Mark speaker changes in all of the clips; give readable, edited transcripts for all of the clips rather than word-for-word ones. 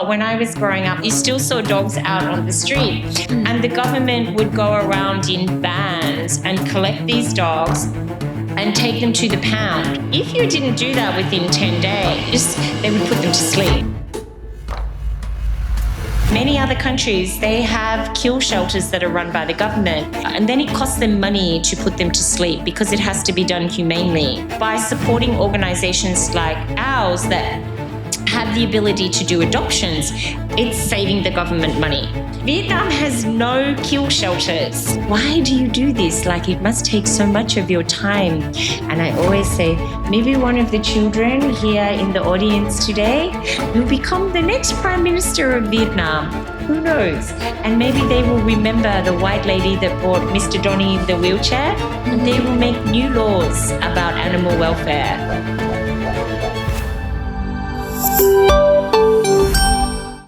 Speaker 1: When I was growing up, you still saw dogs out on the street, and the government would go around in vans and collect these dogs and take them to the pound. If you didn't do that within 10 days, they would put them to sleep. Many other countries, they have kill shelters that are run by the government, and then it costs them money to put them to sleep because it has to be done humanely. By supporting organizations like ours that have the ability to do adoptions, it's saving the government money. Vietnam has no kill shelters. Why do you do this? Like, it must take so much of your time. And I always say, maybe one of the children here in the audience today will become the next Prime Minister of Vietnam. Who knows? And maybe they will remember the white lady that brought Mr. Donnie in the wheelchair, and they will make new laws about animal welfare.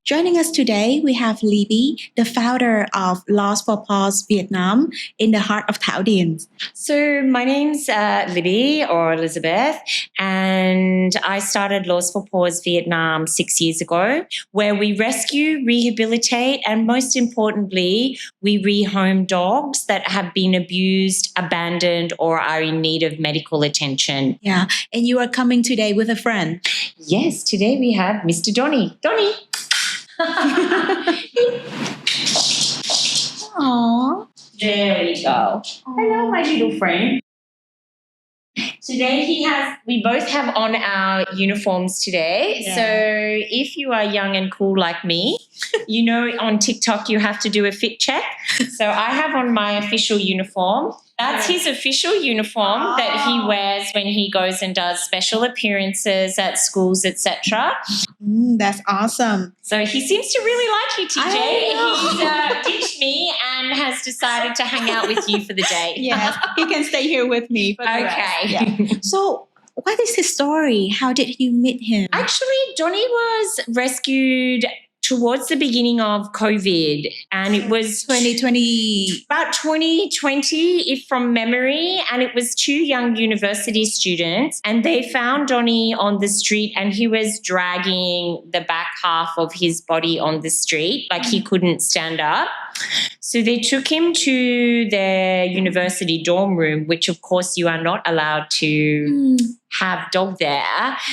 Speaker 2: Joining us today, we have Libby, the founder of Laws For Paws Vietnam, in the heart of Thảo Điền.
Speaker 1: So my name's Libby, or Elizabeth, and I started Laws For Paws Vietnam 6 years ago, where we rescue, rehabilitate, and most importantly, we rehome dogs that have been abused, abandoned, or are in need of medical attention.
Speaker 2: Yeah, and you are coming today with a friend.
Speaker 1: Yes, today we have Mr. Donnie. Donnie!
Speaker 2: Aww.
Speaker 1: There we go. Hello, my little friend. Today we both have on our uniforms today.
Speaker 2: Yeah.
Speaker 1: So if you are young and cool like me, you know on TikTok you have to do a fit check. So I have on my official uniform. That's his official uniform that he wears when he goes and does special appearances at schools, etc.
Speaker 2: That's awesome.
Speaker 1: So he seems to really like you, TJ. He's ditched me and has decided to hang out with you for the day.
Speaker 2: Yes, he can stay here with me for the rest. Yeah. So, what is his story? How did you meet him?
Speaker 1: Actually, Donnie was rescued towards the beginning of COVID, and it was
Speaker 2: 2020.
Speaker 1: about 2020, if from memory, and it was two young university students, and they found Donnie on the street, and he was dragging the back half of his body on the street, like he couldn't stand up. So they took him to their university dorm room, which of course you are not allowed to have dog there.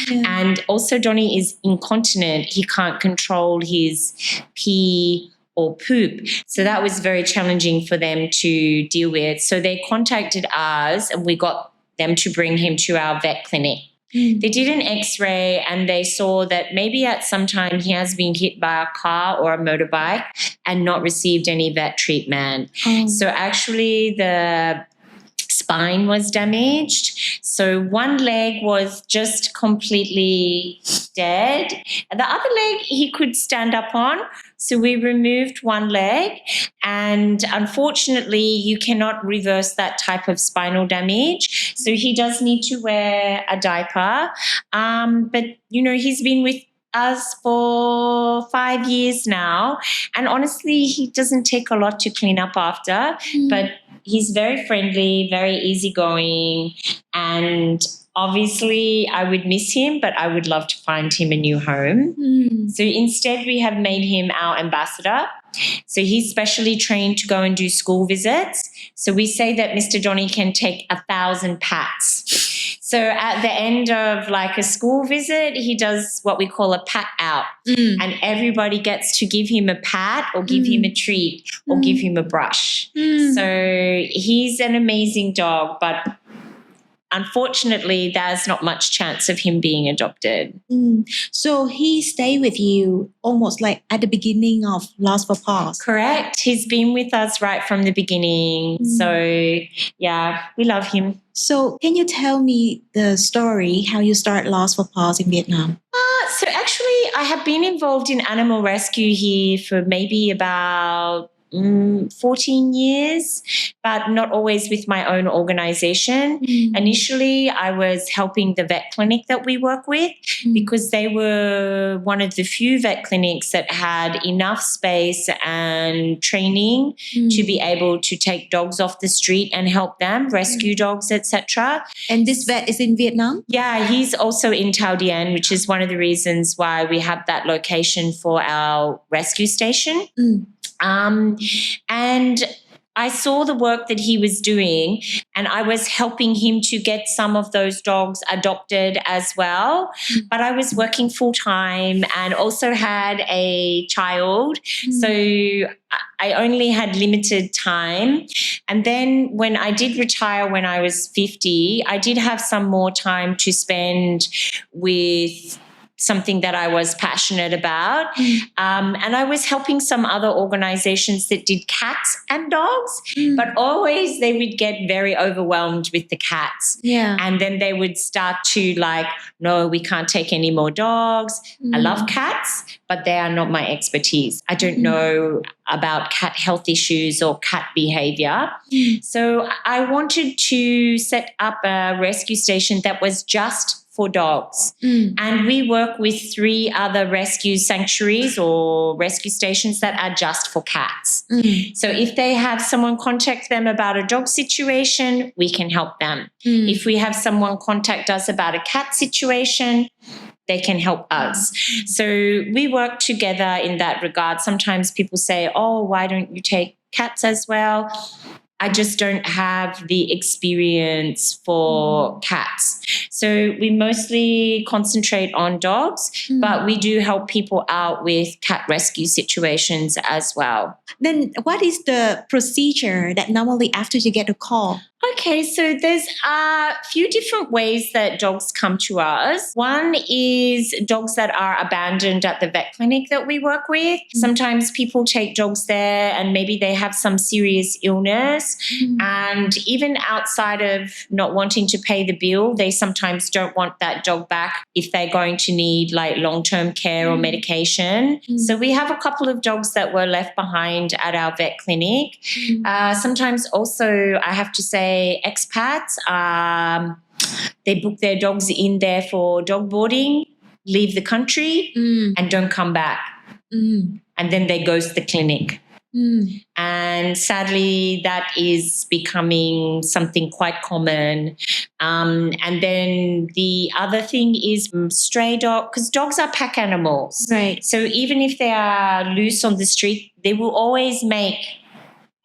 Speaker 2: Yeah.
Speaker 1: And also Donnie is incontinent. He can't control his pee or poop. So that was very challenging for them to deal with. So they contacted us and we got them to bring him to our vet clinic. They did an x-ray and they saw that maybe at some time he has been hit by a car or a motorbike and not received any vet treatment. So actually the spine was damaged. So one leg was just completely dead. And the other leg he could stand up on. So we removed one leg, and unfortunately you cannot reverse that type of spinal damage. So he does need to wear a diaper. But, you know, he's been with us for 5 years now. And honestly, he doesn't take a lot to clean up after, but he's very friendly, very easygoing, and obviously I would miss him, but I would love to find him a new home. So instead we have made him our ambassador. So he's specially trained to go and do school visits. So we say that Mr. Donnie can take 1,000 pats. So at the end of like a school visit, he does what we call a pat out. And everybody gets to give him a pat or give him a treat or give him a brush. So he's an amazing dog, but unfortunately, there's not much chance of him being adopted.
Speaker 2: So he stayed with you almost like at the beginning of Laws For Paws.
Speaker 1: Correct. He's been with us right from the beginning. So, yeah, we love him.
Speaker 2: So can you tell me the story, how you start Laws For Paws in Vietnam?
Speaker 1: So actually, I have been involved in animal rescue here for maybe about 14 years, but not always with my own organization. Initially, I was helping the vet clinic that we work with because they were one of the few vet clinics that had enough space and training to be able to take dogs off the street and help them, rescue dogs, etc.
Speaker 2: And this vet is in Vietnam?
Speaker 1: Yeah, he's also in Thao Dien, which is one of the reasons why we have that location for our rescue station. And I saw the work that he was doing, and I was helping him to get some of those dogs adopted as well. But I was working full time and also had a child. So I only had limited time. And then when I did retire when I was 50, I did have some more time to spend with something that I was passionate about. And I was helping some other organizations that did cats and dogs, but always they would get very overwhelmed with the cats.
Speaker 2: Yeah.
Speaker 1: And then they would start to like, no, we can't take any more dogs. I love cats, but they are not my expertise. I don't know about cat health issues or cat behavior. So I wanted to set up a rescue station that was just for dogs. And we work with 3 other rescue sanctuaries or rescue stations that are just for cats. So if they have someone contact them about a dog situation, we can help them. If we have someone contact us about a cat situation, they can help us. So we work together in that regard. Sometimes people say, oh, why don't you take cats as well? I just don't have the experience for cats. So we mostly concentrate on dogs, but we do help people out with cat rescue situations as well.
Speaker 2: Then what is the procedure that normally after you get a call?
Speaker 1: Okay, so there's a few different ways that dogs come to us. One is dogs that are abandoned at the vet clinic that we work with. Sometimes people take dogs there and maybe they have some serious illness. And even outside of not wanting to pay the bill, they sometimes don't want that dog back if they're going to need like long-term care or medication. So we have a couple of dogs that were left behind at our vet clinic. Sometimes also, I have to say, expats, they book their dogs in there for dog boarding, leave the country and don't come back. And then they ghost the clinic. And sadly, that is becoming something quite common. And then the other thing is stray dog, because dogs are pack animals.
Speaker 2: Right.
Speaker 1: So even if they are loose on the street, they will always make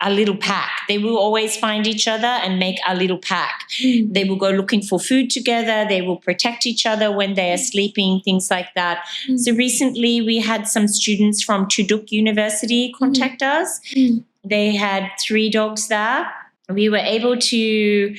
Speaker 1: a little pack. They will always find each other and make a little pack. They will go looking for food together. They will protect each other when they are sleeping, things like that. So recently we had some students from Chuduk University contact us. They had 3 dogs there. We were able to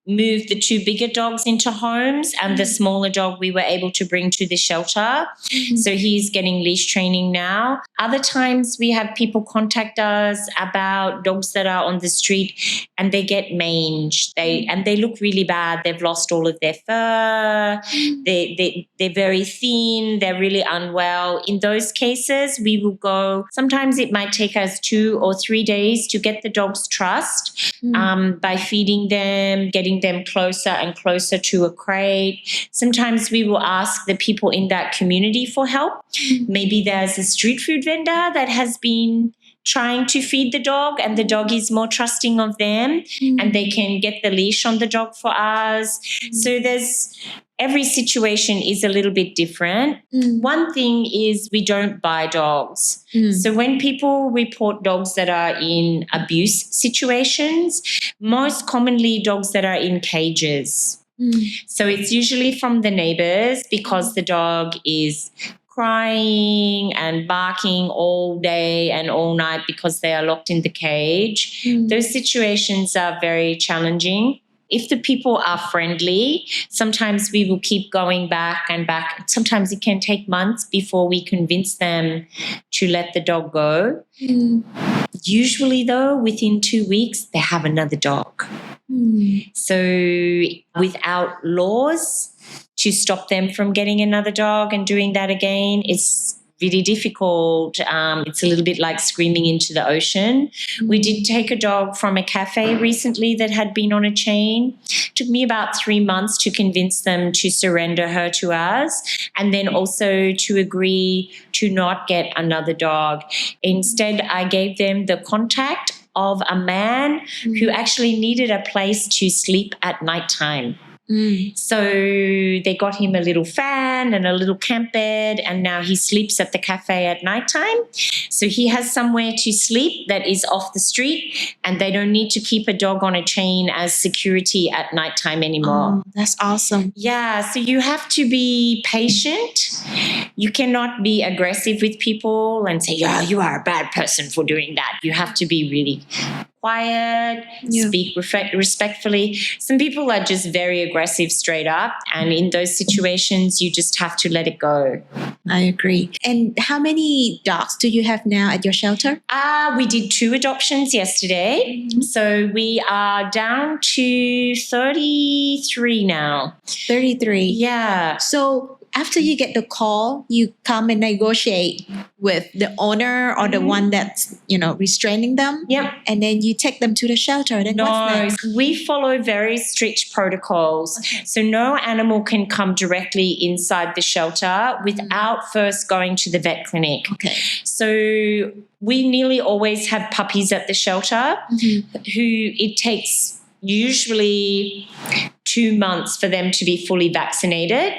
Speaker 1: move the 2 bigger dogs into homes and the smaller dog we were able to bring to the shelter. So he's getting leash training now. Other times we have people contact us about dogs that are on the street and they get mange. They look really bad. They've lost all of their fur. They're very thin. They're really unwell. In those cases, we will go. Sometimes it might take us 2 or 3 days to get the dog's trust by feeding them, getting them closer and closer to a crate. Sometimes we will ask the people in that community for help. Maybe there's a street food vendor that has been trying to feed the dog and the dog is more trusting of them and they can get the leash on the dog for us. So every situation is a little bit different. One thing is we don't buy dogs. So when people report dogs that are in abuse situations, most commonly dogs that are in cages. So it's usually from the neighbors because the dog is crying and barking all day and all night because they are locked in the cage. Those situations are very challenging. If the people are friendly, sometimes we will keep going back and back. Sometimes it can take months before we convince them to let the dog go. Usually, though, within 2 weeks, they have another dog. So without laws to stop them from getting another dog and doing that again, it's really difficult. It's a little bit like screaming into the ocean. We did take a dog from a cafe recently that had been on a chain. It took me about 3 months to convince them to surrender her to us, and then also to agree to not get another dog. Instead, I gave them the contact of a man who actually needed a place to sleep at nighttime. So they got him a little fan and a little camp bed, and now he sleeps at the cafe at nighttime. So he has somewhere to sleep that is off the street, and they don't need to keep a dog on a chain as security at nighttime anymore.
Speaker 2: Oh, that's awesome.
Speaker 1: Yeah, so you have to be patient. You cannot be aggressive with people and say, yeah, you are a bad person for doing that. You have to be really quiet, speak respectfully. Some people are just very aggressive straight up, and in those situations, you just have to let it go.
Speaker 2: I agree. And how many dogs do you have now at your shelter?
Speaker 1: We did 2 adoptions yesterday. So we are down to 33 now.
Speaker 2: 33.
Speaker 1: Yeah.
Speaker 2: So after you get the call, you come and negotiate with the owner or the one that's, restraining them.
Speaker 1: Yep.
Speaker 2: And then you take them to the shelter. Then what's next?
Speaker 1: We follow very strict protocols. Okay. So no animal can come directly inside the shelter without first going to the vet clinic.
Speaker 2: Okay.
Speaker 1: So we nearly always have puppies at the shelter who it takes usually 2 months for them to be fully vaccinated.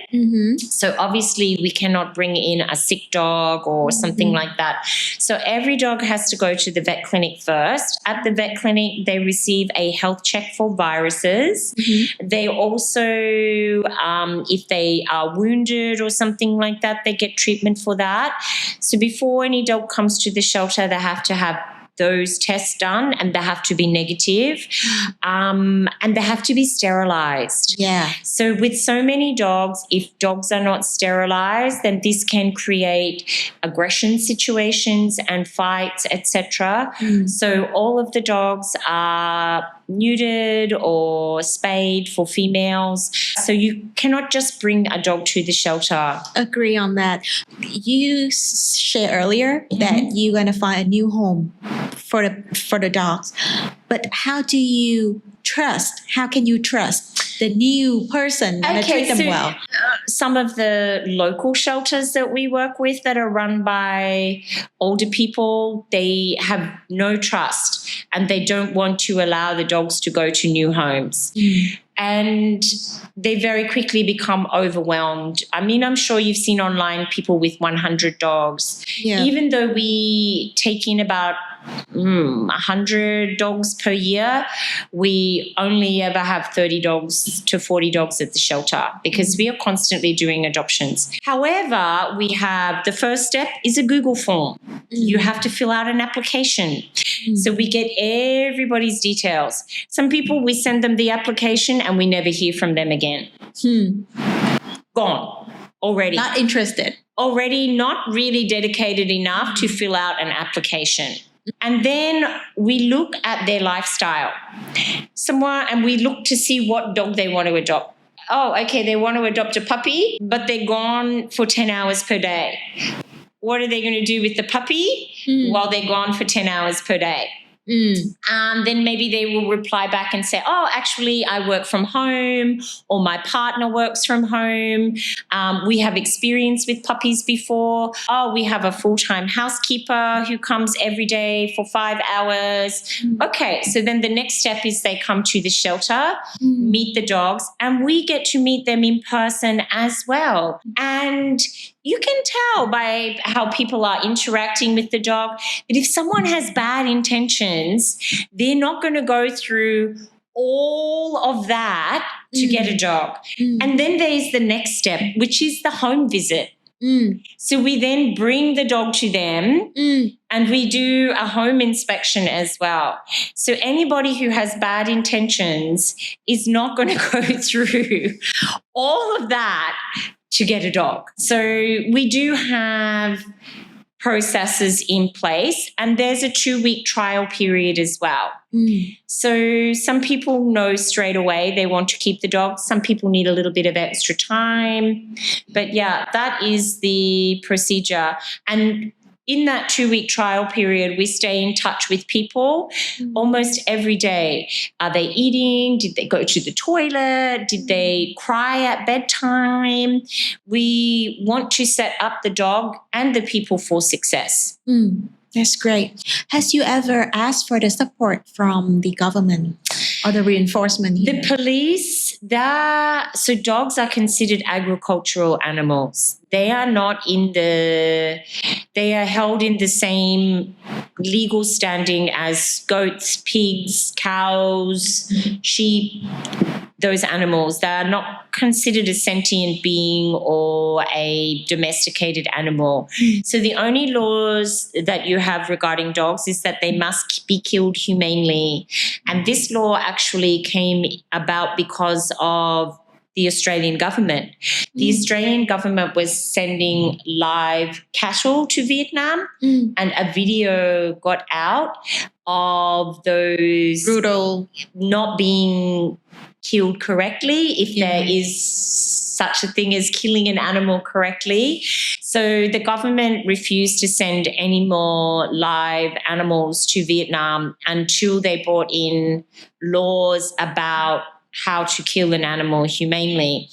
Speaker 1: So obviously we cannot bring in a sick dog or something like that. So every dog has to go to the vet clinic first. At the vet clinic, they receive a health check for viruses. They also, if they are wounded or something like that, they get treatment for that. So before any dog comes to the shelter, they have to have those tests done, and they have to be negative, and they have to be sterilized.
Speaker 2: Yeah.
Speaker 1: So with so many dogs, if dogs are not sterilized, then this can create aggression situations and fights, etc. So all of the dogs are neutered or spayed for females. So you cannot just bring a dog to the shelter.
Speaker 2: Agree on that. You shared earlier that you're going to find a new home for the dogs. But how can you trust the new person and treat them well?
Speaker 1: Some of the local shelters that we work with that are run by older people, they have no trust and they don't want to allow the dogs to go to new homes. And they very quickly become overwhelmed. I mean, I'm sure you've seen online people with 100 dogs. Yeah. Even though we take in about 100 dogs per year, we only ever have 30 dogs to 40 dogs at the shelter because we are constantly doing adoptions. However, we have the first step is a Google form. You have to fill out an application. So we get everybody's details. Some people, we send them the application and we never hear from them again. Gone already.
Speaker 2: Not interested.
Speaker 1: Already not really dedicated enough to fill out an application. And then we look at their lifestyle. And we look to see what dog they want to adopt. Oh, okay, they want to adopt a puppy, but they're gone for 10 hours per day. What are they going to do with the puppy while they're gone for 10 hours per day? Then maybe they will reply back and say, oh, actually, I work from home, or my partner works from home. We have experience with puppies before. Oh, we have a full-time housekeeper who comes every day for 5 hours. Okay, so then the next step is they come to the shelter, meet the dogs, and we get to meet them in person as well. And you can tell by how people are interacting with the dog that if someone has bad intentions, they're not going to go through all of that to get a dog. And then there's the next step, which is the home visit. So we then bring the dog to them and we do a home inspection as well. So anybody who has bad intentions is not going to go through all of that to get a dog. So we do have processes in place, and there's a 2-week trial period as well. So some people know straight away they want to keep the dog. Some people need a little bit of extra time. But yeah, that is the procedure. And in that 2-week trial period, we stay in touch with people almost every day. Are they eating? Did they go to the toilet? Did they cry at bedtime? We want to set up the dog and the people for success.
Speaker 2: That's great. Has you ever asked for the support from the government or the reinforcement here?
Speaker 1: The police, so dogs are considered agricultural animals. They are not they are held in the same legal standing as goats, pigs, cows, sheep, those animals. They are not considered a sentient being or a domesticated animal. So the only laws that you have regarding dogs is that they must be killed humanely. And this law actually came about because of the Australian government. The Australian government was sending live cattle to Vietnam, and a video got out of those
Speaker 2: Brutal.
Speaker 1: not being killed correctly, if there is such a thing as killing an animal correctly. So the government refused to send any more live animals to Vietnam until they brought in laws about how to kill an animal humanely.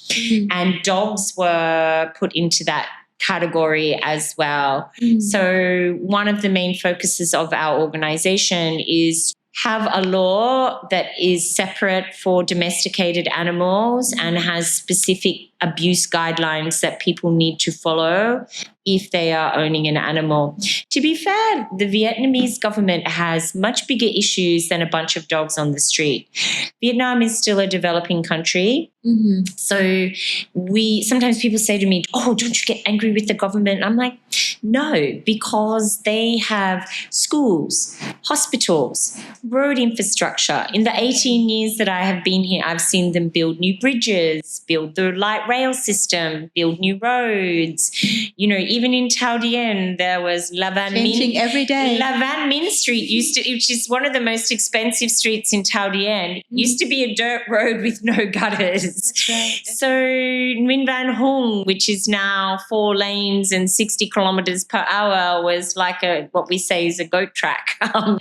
Speaker 1: And dogs were put into that category as well. So one of the main focuses of our organization is have a law that is separate for domesticated animals and has specific abuse guidelines that people need to follow if they are owning an animal. To be fair, the Vietnamese government has much bigger issues than a bunch of dogs on the street. Vietnam is still a developing country. So sometimes people say to me, oh, don't you get angry with the government? I'm like, no, because they have schools, hospitals, road infrastructure. In the 18 years that I have been here, I've seen them build new bridges, build the light rail system, build new roads. You know, even in Thao Dien, there was La Van
Speaker 2: Changing every day.
Speaker 1: La Van Min Street which is one of the most expensive streets in Thao Dien, used to be a dirt road with no gutters.
Speaker 2: That's right.
Speaker 1: So Nguyen Van Hung, which is now 4 lanes and 60 kilometers per hour, was like what we say is a goat track.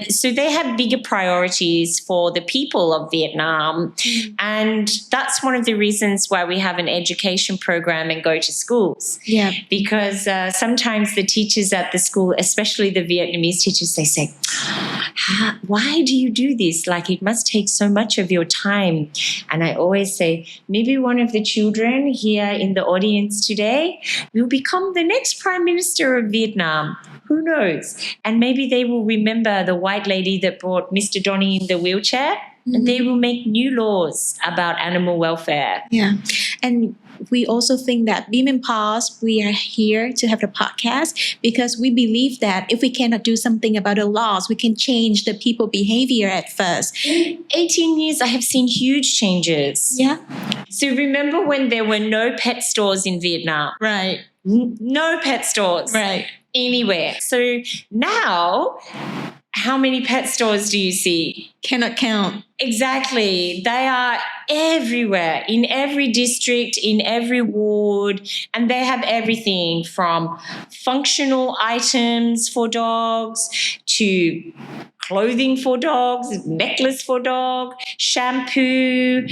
Speaker 1: So they have bigger priorities for the people of Vietnam. And that's one of the reasons why we have an education program and go to schools.
Speaker 2: Yeah.
Speaker 1: Because sometimes the teachers at the school, especially the Vietnamese teachers, they say, why do you do this? Like, it must take so much of your time. And I always say, maybe one of the children here in the audience today will become the next Prime Minister of Vietnam. Who knows? And maybe they will remember the white lady that brought Mr. Donnie in the wheelchair, and they will make new laws about animal welfare.
Speaker 2: Yeah. And we also think that Beam and Pause, we are here to have the podcast because we believe that if we cannot do something about the laws, we can change the people behavior at first.
Speaker 1: In 18 years, I have seen huge changes.
Speaker 2: Yeah.
Speaker 1: So remember when there were no pet stores in Vietnam?
Speaker 2: Right.
Speaker 1: No pet stores.
Speaker 2: Right.
Speaker 1: Anywhere. So now, how many pet stores do you see?
Speaker 2: Cannot count.
Speaker 1: Exactly. They are everywhere, in every district, in every ward, and they have everything from functional items for dogs to clothing for dogs, necklace for dog, shampoo,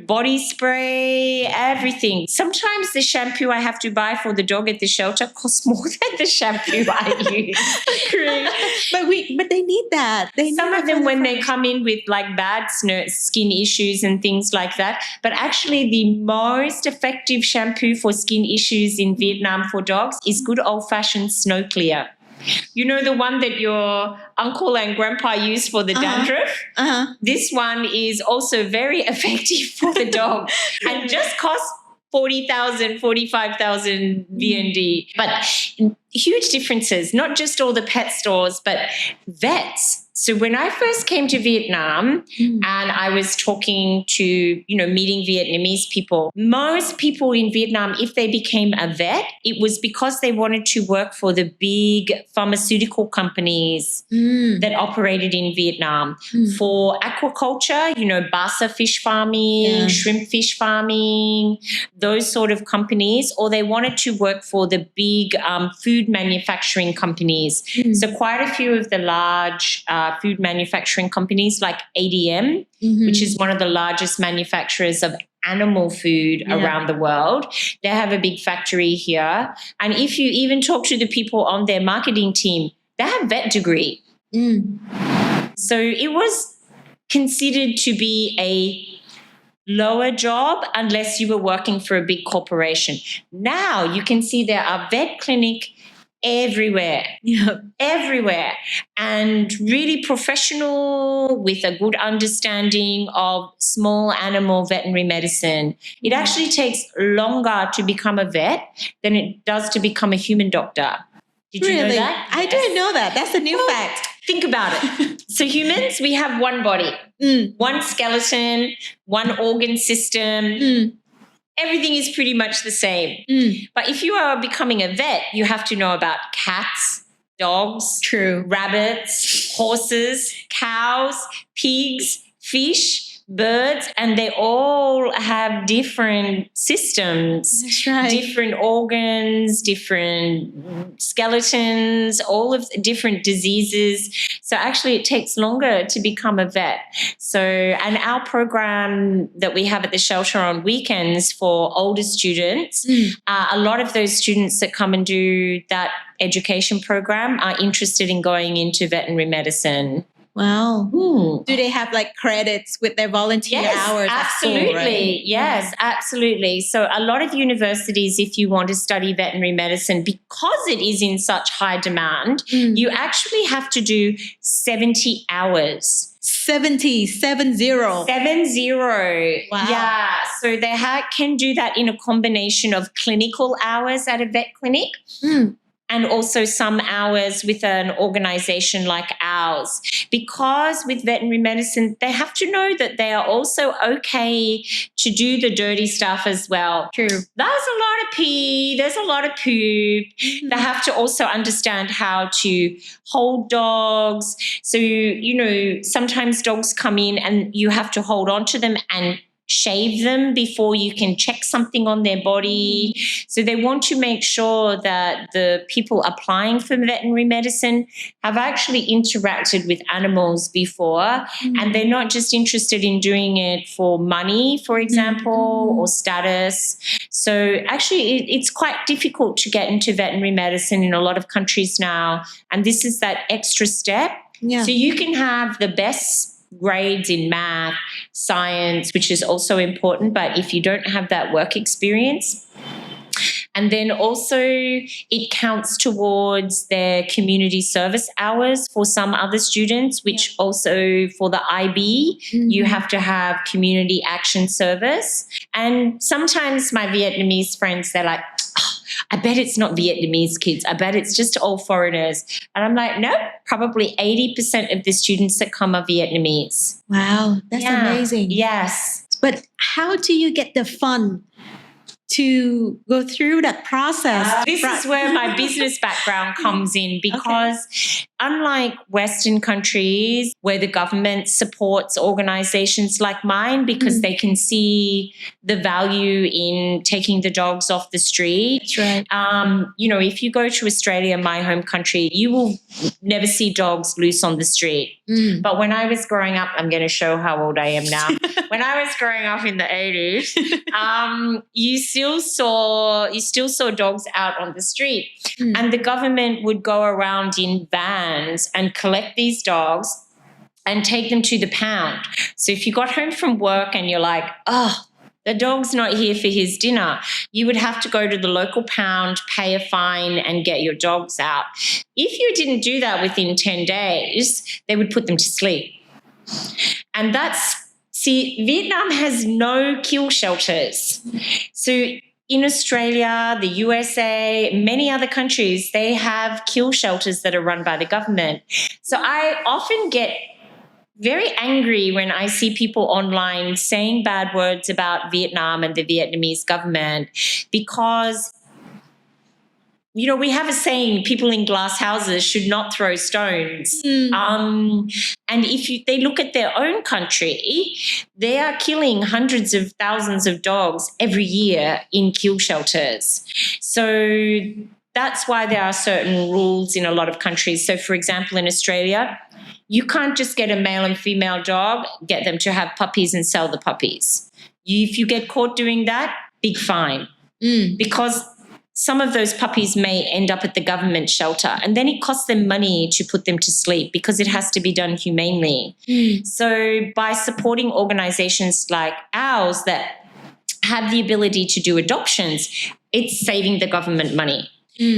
Speaker 1: body spray, everything. Sometimes the shampoo I have to buy for the dog at the shelter costs more than the shampoo I use.
Speaker 2: But they need that.
Speaker 1: Some of them, when they come in with like bad skin issues and things like that. But actually the most effective shampoo for skin issues in Vietnam for dogs is good old-fashioned Snow Clear. You know, the one that your uncle and grandpa use for the dandruff? This one is also very effective for the dog and just costs 40,000, 45,000 VND. But huge differences, not just all the pet stores, but vets. So when I first came to Vietnam and I was talking to, meeting Vietnamese people, most people in Vietnam, if they became a vet, it was because they wanted to work for the big pharmaceutical companies that operated in Vietnam. For aquaculture, basa fish farming, shrimp fish farming, those sort of companies, or they wanted to work for the big food manufacturing companies. So quite a few of the large food manufacturing companies like ADM, which is one of the largest manufacturers of animal food around the world. They have a big factory here. And if you even talk to the people on their marketing team, they have vet degree. So it was considered to be a lower job unless you were working for a big corporation. Now you can see there are vet clinics everywhere, everywhere, and really professional with a good understanding of small animal veterinary medicine. It actually takes longer to become a vet than it does to become a human doctor. Did you know that?
Speaker 2: I didn't know that. That's a new fact.
Speaker 1: Think about it. So humans, we have one body, one skeleton, one organ system. Everything is pretty much the same. But if you are becoming a vet, you have to know about cats, dogs, rabbits, horses, cows, pigs, fish, birds, and they all have different systems, different organs, different skeletons, all of different diseases. So actually it takes longer to become a vet. So, and our program that we have at the shelter on weekends for older students, a lot of those students that come and do that education program are interested in going into veterinary medicine.
Speaker 2: Wow. Do they have like credits with their volunteer hours?
Speaker 1: Absolutely.
Speaker 2: At school, right?
Speaker 1: Yes, absolutely. So a lot of universities, if you want to study veterinary medicine, because it is in such high demand, you actually have to do 70 hours.
Speaker 2: 70.
Speaker 1: Wow. Yeah. So they can do that in a combination of clinical hours at a vet clinic. And also some hours with an organization like ours. Because with veterinary medicine, they have to know that they are also okay to do the dirty stuff as well.
Speaker 2: True.
Speaker 1: There's a lot of pee, there's a lot of poop. They have to also understand how to hold dogs. So, sometimes dogs come in and you have to hold on to them and shave them before you can check something on their body. So they want to make sure that the people applying for veterinary medicine have actually interacted with animals before, and they're not just interested in doing it for money, for example, or status. So actually it's quite difficult to get into veterinary medicine in a lot of countries now, and this is that extra step. So you can have the best grades in math, science, which is also important, but if you don't have that work experience, and then also it counts towards their community service hours for some other students, which also for the IB, you have to have community action service. And sometimes my Vietnamese friends, they're like, I bet it's not Vietnamese kids. I bet it's just all foreigners. And I'm like, nope, probably 80% of the students that come are Vietnamese.
Speaker 2: Wow, that's amazing.
Speaker 1: Yes.
Speaker 2: But how do you get the fun to go through that process?
Speaker 1: This is where my business background comes in, because unlike Western countries where the government supports organizations like mine because they can see the value in taking the dogs off the street.
Speaker 2: That's right.
Speaker 1: If you go to Australia, my home country, you will never see dogs loose on the street. But when I was growing up, I'm going to show how old I am now. When I was growing up in the 80s, you still saw dogs out on the street. And the government would go around in vans and collect these dogs and take them to the pound. So if you got home from work and you're like, the dog's not here for his dinner, you would have to go to the local pound, pay a fine, and get your dogs out. If you didn't do that within 10 days, they would put them to sleep. And Vietnam has no kill shelters. So in Australia, the USA, many other countries, they have kill shelters that are run by the government. So I often get very angry when I see people online saying bad words about Vietnam and the Vietnamese government because, you know, we have a saying, people in glass houses should not throw stones. And if they look at their own country, they are killing hundreds of thousands of dogs every year in kill shelters. So that's why there are certain rules in a lot of countries. So, for example, in Australia, you can't just get a male and female dog, get them to have puppies and sell the puppies. If you get caught doing that, big fine. Because some of those puppies may end up at the government shelter, and then it costs them money to put them to sleep because it has to be done humanely. So by supporting organizations like ours that have the ability to do adoptions, it's saving the government money.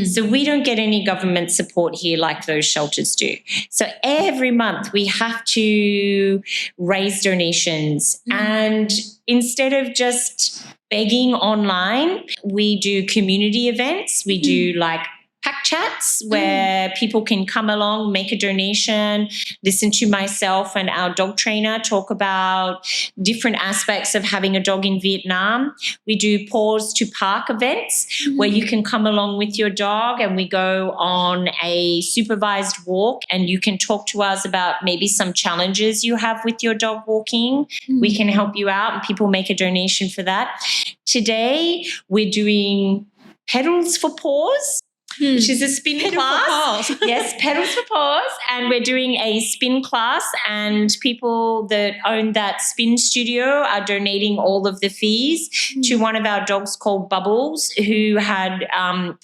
Speaker 1: So we don't get any government support here like those shelters do. So every month we have to raise donations. And instead of just begging online, we do community events. We do like pack chats where people can come along, make a donation, listen to myself and our dog trainer talk about different aspects of having a dog in Vietnam. We do Paws to Park events where you can come along with your dog and we go on a supervised walk and you can talk to us about maybe some challenges you have with your dog walking. We can help you out and people make a donation for that. Today, we're doing Pedals for Paws, which is a spin class. Yes, Pedals for Paws. And we're doing a spin class and people that own that spin studio are donating all of the fees to one of our dogs called Bubbles, who had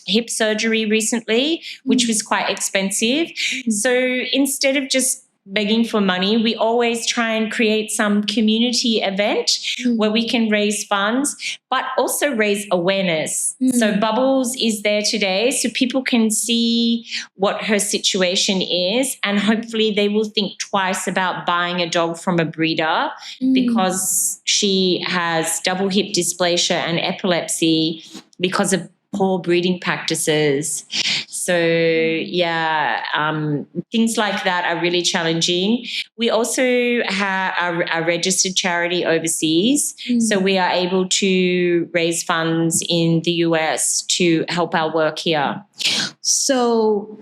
Speaker 1: hip surgery recently, which was quite expensive. So instead of just begging for money, we always try and create some community event where we can raise funds, but also raise awareness. So Bubbles is there today so people can see what her situation is and hopefully they will think twice about buying a dog from a breeder because she has double hip dysplasia and epilepsy because of poor breeding practices. So, things like that are really challenging. We also have a registered charity overseas. So we are able to raise funds in the US to help our work here.
Speaker 2: So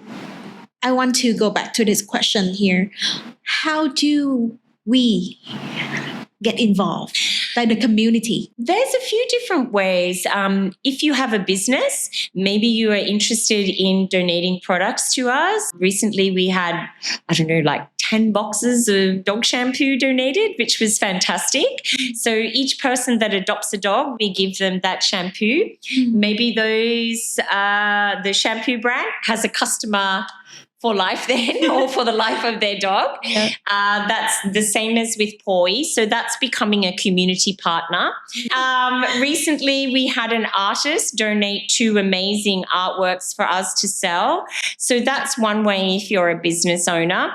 Speaker 2: I want to go back to this question here. How do we get involved by the community?
Speaker 1: There's a few different ways. If you have a business, maybe you are interested in donating products to us. Recently, we had, 10 boxes of dog shampoo donated, which was fantastic. So each person that adopts a dog, we give them that shampoo. Maybe the shampoo brand has a customer for life then or for the life of their dog. That's the same as with Poi. So that's becoming a community partner. Recently, we had an artist donate 2 amazing artworks for us to sell. So that's one way if you're a business owner.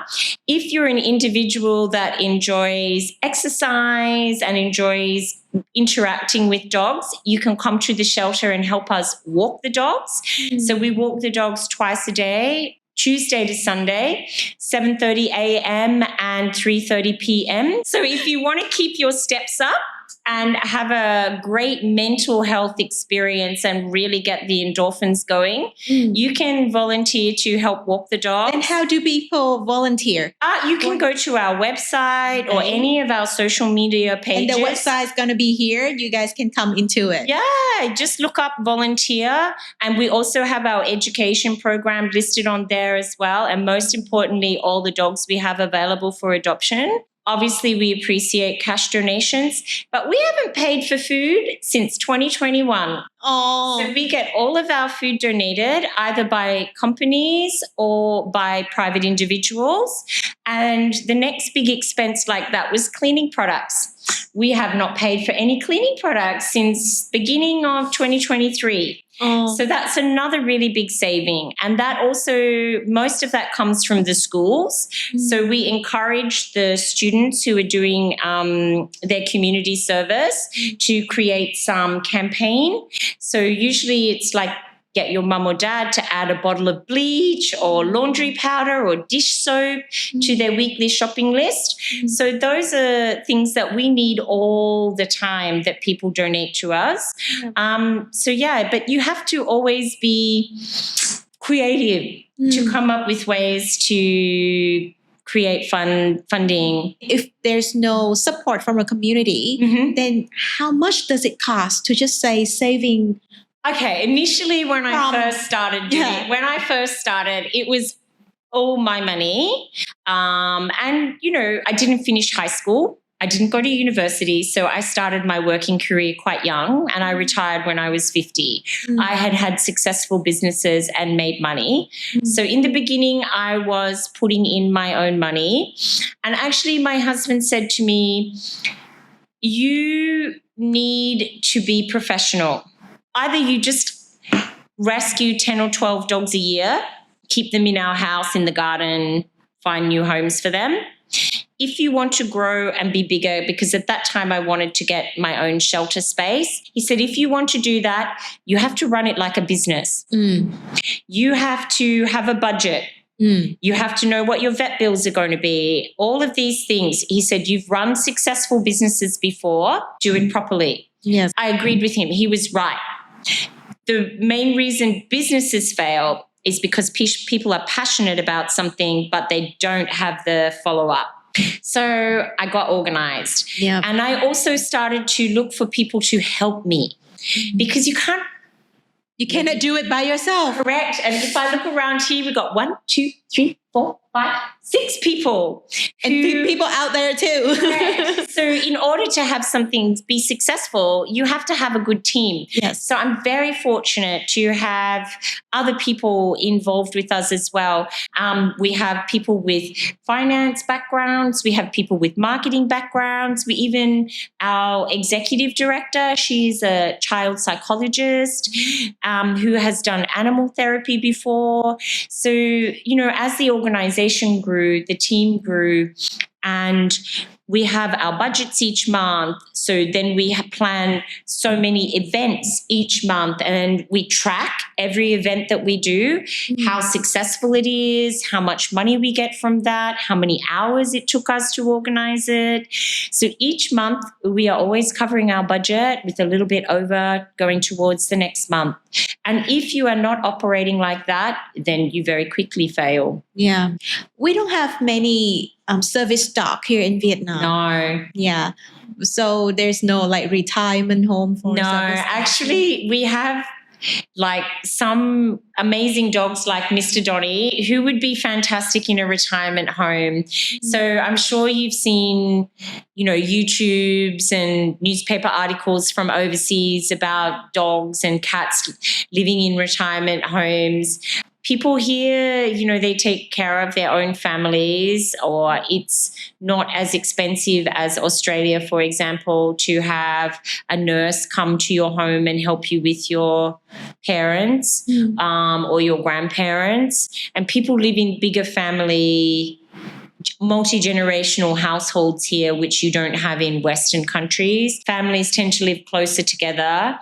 Speaker 1: If you're an individual that enjoys exercise and enjoys interacting with dogs, you can come to the shelter and help us walk the dogs. So we walk the dogs twice a day, Tuesday to Sunday, 7:30 a.m. and 3:30 p.m. So if you want to keep your steps up and have a great mental health experience and really get the endorphins going, you can volunteer to help walk the dog.
Speaker 2: And how do people volunteer?
Speaker 1: You can go to our website or any of our social media pages.
Speaker 2: And the website is going to be here. You guys can come into it.
Speaker 1: Yeah, just look up volunteer. And we also have our education program listed on there as well. And most importantly, all the dogs we have available for adoption. Obviously, we appreciate cash donations, but we haven't paid for food since 2021.
Speaker 2: Oh.
Speaker 1: So we get all of our food donated either by companies or by private individuals. And the next big expense like that was cleaning products. we have not paid for any cleaning products since beginning of 2023. So that's another really big saving. And that also, most of that comes from the schools. So we encourage the students who are doing their community service to create some campaign. So usually it's like, get your mum or dad to add a bottle of bleach or laundry powder or dish soap to their weekly shopping list. So those are things that we need all the time that people donate to us. But you have to always be creative to come up with ways to create funding.
Speaker 2: If there's no support from a community, then how much does it cost to just say saving?
Speaker 1: Okay, initially when I first started, it was all my money. And, I didn't finish high school. I didn't go to university. So I started my working career quite young and I retired when I was 50. I had successful businesses and made money. So in the beginning, I was putting in my own money. And actually my husband said to me, you need to be professional. Either you just rescue 10 or 12 dogs a year, keep them in our house, in the garden, find new homes for them. If you want to grow and be bigger, because at that time I wanted to get my own shelter space, he said, if you want to do that, you have to run it like a business. You have to have a budget. You have to know what your vet bills are going to be. All of these things. He said, you've run successful businesses before, do it properly.
Speaker 2: Yes.
Speaker 1: I agreed with him. He was right. The main reason businesses fail is because people are passionate about something, but they don't have the follow-up. So I got organized.
Speaker 2: Yeah.
Speaker 1: And I also started to look for people to help me because you cannot
Speaker 2: do it by yourself.
Speaker 1: Correct. And if I look around here, we've got 1, 2, 3, 4, 5, 6 people.
Speaker 2: And people out there too.
Speaker 1: Correct. So in order to have something be successful, you have to have a good team.
Speaker 2: Yes.
Speaker 1: So I'm very fortunate to have other people involved with us as well. We have people with finance backgrounds. We have people with marketing backgrounds. Our executive director, she's a child psychologist who has done animal therapy before. So, as the organization grew, the team grew, and we have our budgets each month. So then we plan so many events each month, and we track every event that we do, how successful it is, how much money we get from that, how many hours it took us to organize it. So each month we are always covering our budget with a little bit over going towards the next month. And if you are not operating like that, then you very quickly fail.
Speaker 2: Yeah. We don't have many service dog here in Vietnam.
Speaker 1: No.
Speaker 2: Yeah. So there's no retirement home for service dogs.
Speaker 1: Actually we have some amazing dogs like Mr. Donnie who would be fantastic in a retirement home. So I'm sure you've seen, YouTubes and newspaper articles from overseas about dogs and cats living in retirement homes. People here, they take care of their own families, or it's not as expensive as Australia, for example, to have a nurse come to your home and help you with your parents or your grandparents. And people live in bigger family, multi-generational households here, which you don't have in Western countries. Families tend to live closer together.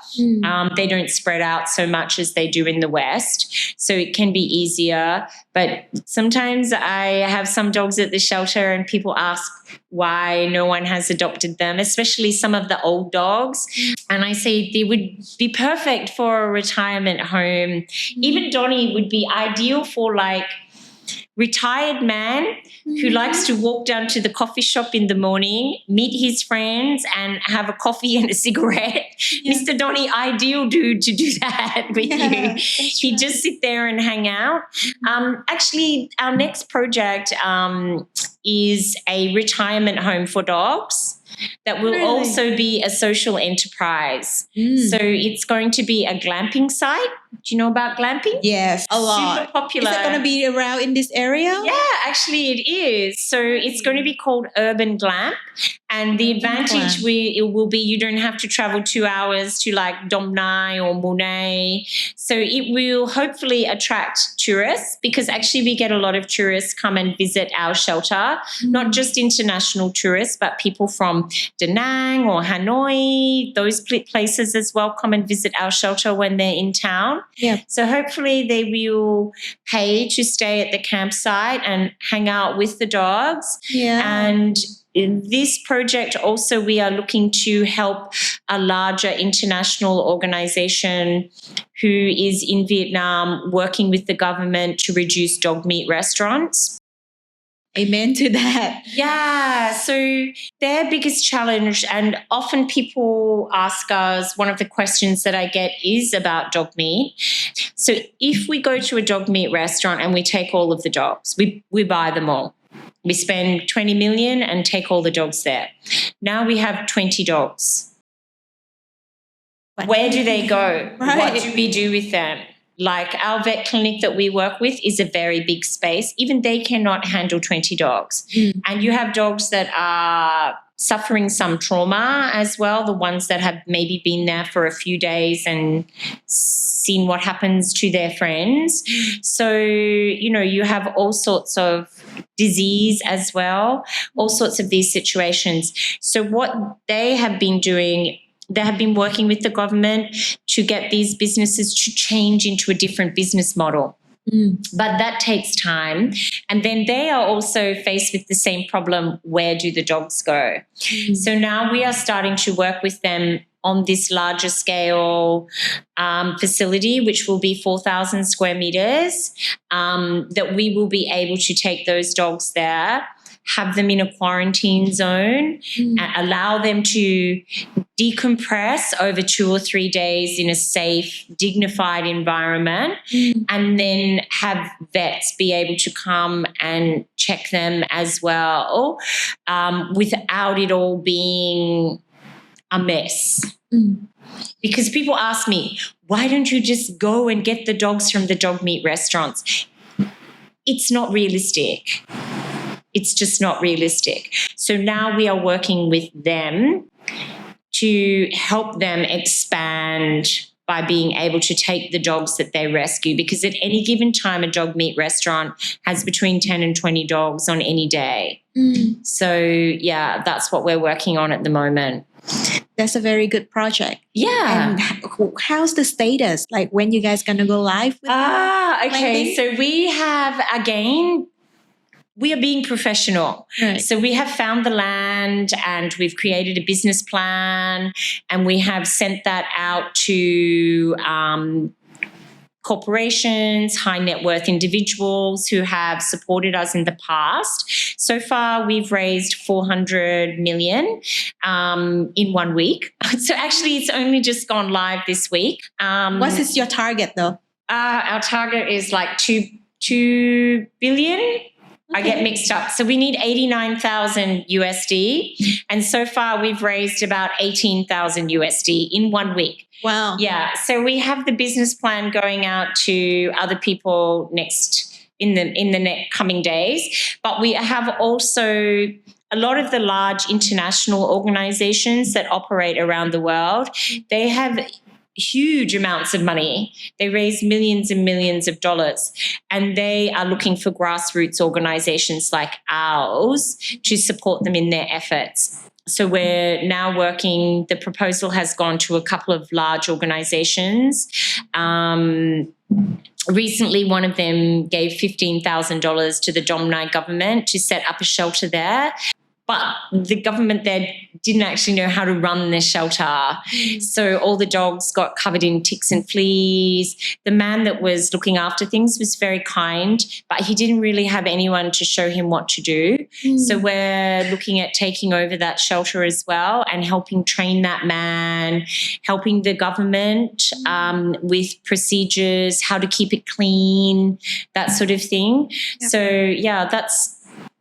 Speaker 1: They don't spread out so much as they do in the West. So it can be easier. But sometimes I have some dogs at the shelter and people ask why no one has adopted them, especially some of the old dogs. And I say they would be perfect for a retirement home. Even Donnie would be ideal for retired man who likes to walk down to the coffee shop in the morning, meet his friends and have a coffee and a cigarette. Yeah. Mr. Donnie, ideal dude to do that with you. He'd just sit there and hang out. Actually, our next project is a retirement home for dogs that will also be a social enterprise. So it's going to be a glamping site. Do you know about glamping?
Speaker 2: Yes, a lot.
Speaker 1: Super popular.
Speaker 2: Is that going to be around in this area?
Speaker 1: Yeah, actually it is. So it's going to be called Urban Glamp. And the advantage it will be you don't have to travel 2 hours to like Donnie or Monet. So it will hopefully attract tourists, because actually we get a lot of tourists come and visit our shelter, not just international tourists, but people from Da Nang or Hanoi, those places as well come and visit our shelter when they're in town.
Speaker 2: Yeah.
Speaker 1: So hopefully they will pay to stay at the campsite and hang out with the dogs.
Speaker 2: Yeah.
Speaker 1: And in this project also we are looking to help a larger international organization who is in Vietnam working with the government to reduce dog meat restaurants.
Speaker 2: Amen to that.
Speaker 1: Yeah, so their biggest challenge, and often people ask us, one of the questions that I get is about dog meat. So if we go to a dog meat restaurant and we take all of the dogs, we buy them all. We spend 20 million and take all the dogs there. Now we have 20 dogs. Where do they go?
Speaker 2: Right.
Speaker 1: What do we do with them? Like our vet clinic that we work with is a very big space. Even they cannot handle 20 dogs. And you have dogs that are suffering some trauma as well, the ones that have maybe been there for a few days and seen what happens to their friends. So, you know, you have all sorts of disease as well, all sorts of these situations. So what they have been doing, they have been working with the government to get these businesses to change into a different business model. But that takes time. And then they are also faced with the same problem, where do the dogs go? So now we are starting to work with them on this larger scale facility, which will be 4,000 square meters, that we will be able to take those dogs there, have them in a quarantine zone, and allow them to decompress over 2 or 3 days in a safe, dignified environment, and then have vets be able to come and check them as well, without it all being a mess. Because people ask me, why don't you just go and get the dogs from the dog meat restaurants? It's not realistic. It's just not realistic. So now we are working with them to help them expand by being able to take the dogs that they rescue, because at any given time a dog meat restaurant has between 10 and 20 dogs on any day. So, yeah, that's what we're working on at the moment.
Speaker 2: That's a very good project.
Speaker 1: Yeah.
Speaker 2: And how's the status? Like, when you guys going to go live with
Speaker 1: okay.
Speaker 2: planting?
Speaker 1: So we have, again, we are being professional.
Speaker 2: Right.
Speaker 1: So we have found the land and we've created a business plan, and we have sent that out to corporations, high net worth individuals who have supported us in the past. So far, we've raised 400 million in 1 week. So actually, it's only just gone live this week.
Speaker 2: What is your target, though?
Speaker 1: Our target is like 2 billion. I get mixed up. So we need 89,000 USD. And so far we've raised about 18,000 USD in 1 week.
Speaker 2: Wow.
Speaker 1: Yeah. So we have the business plan going out to other people in the next coming days. But we have also a lot of the large international organizations that operate around the world. They have huge amounts of money. They raise millions and millions of dollars, and they are looking for grassroots organizations like ours to support them in their efforts. So we're now working, the proposal has gone to a couple of large organizations. Recently, one of them gave $15,000 to the Donnie government to set up a shelter there. But the government there didn't actually know how to run the shelter. So all the dogs got covered in ticks and fleas. The man that was looking after things was very kind, but he didn't really have anyone to show him what to do. So we're looking at taking over that shelter as well and helping train that man, helping the government with procedures, how to keep it clean, that sort of thing. Yep. So, yeah,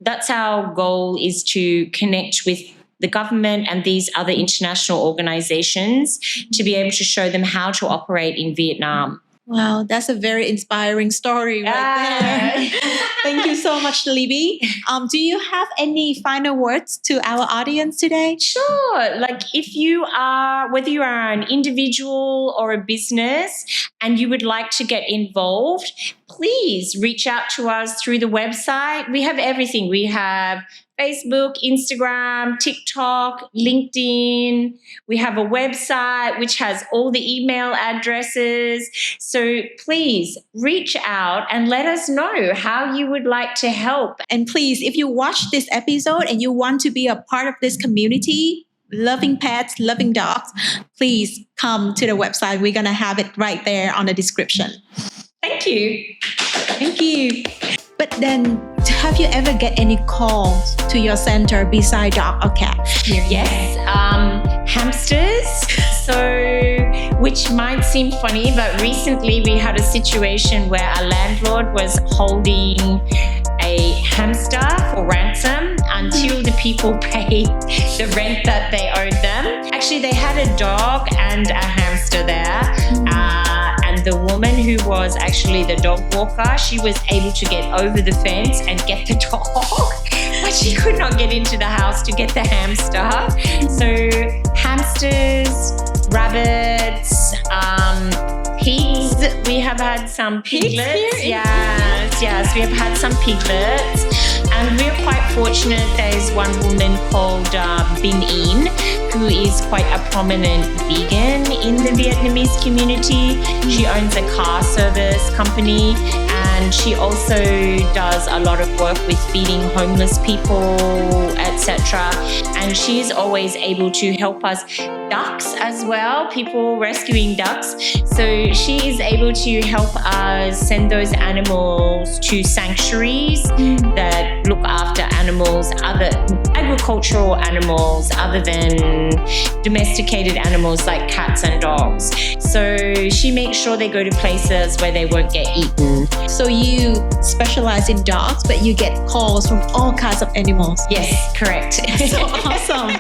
Speaker 1: that's our goal, is to connect with the government and these other international organizations to be able to show them how to operate in Vietnam.
Speaker 2: Wow, that's a very inspiring story right there. Thank you so much, Libby. Do you have any final words to our audience today?
Speaker 1: Sure. Like if you are, whether you are an individual or a business and you would like to get involved, please reach out to us through the website. We have everything. We have Facebook, Instagram, TikTok, LinkedIn. We have a website which has all the email addresses. So please reach out and let us know how you would like to help.
Speaker 2: And please, if you watch this episode and you want to be a part of this community, loving pets, loving dogs, please come to the website. We're going to have it right there on the description.
Speaker 1: Thank you.
Speaker 2: Thank you. But then, have you ever get any calls to your center beside dog or cat?
Speaker 1: Yes, hamsters. So, which might seem funny, but recently we had a situation where a landlord was holding a hamster for ransom until the people paid the rent that they owed them. Actually, they had a dog and a hamster there. And the woman who was actually the dog walker, she was able to get over the fence and get the dog, but she could not get into the house to get the hamster. So hamsters, rabbits, pigs. We have had some piglets. Yes, we have had some piglets. And we're quite fortunate. There's one woman called Bin In, who is quite a prominent vegan in the Vietnamese community. She owns a car service company, and she also does a lot of work with feeding homeless people, etc. And she's always able to help us. Ducks as well, people rescuing ducks. So she is able to help us send those animals to sanctuaries that look after animals, other agricultural animals other than domesticated animals like cats and dogs. So she makes sure they go to places where they won't get eaten.
Speaker 2: So you specialize in dogs, but you get calls from all kinds of animals.
Speaker 1: Yes, correct.
Speaker 2: So awesome.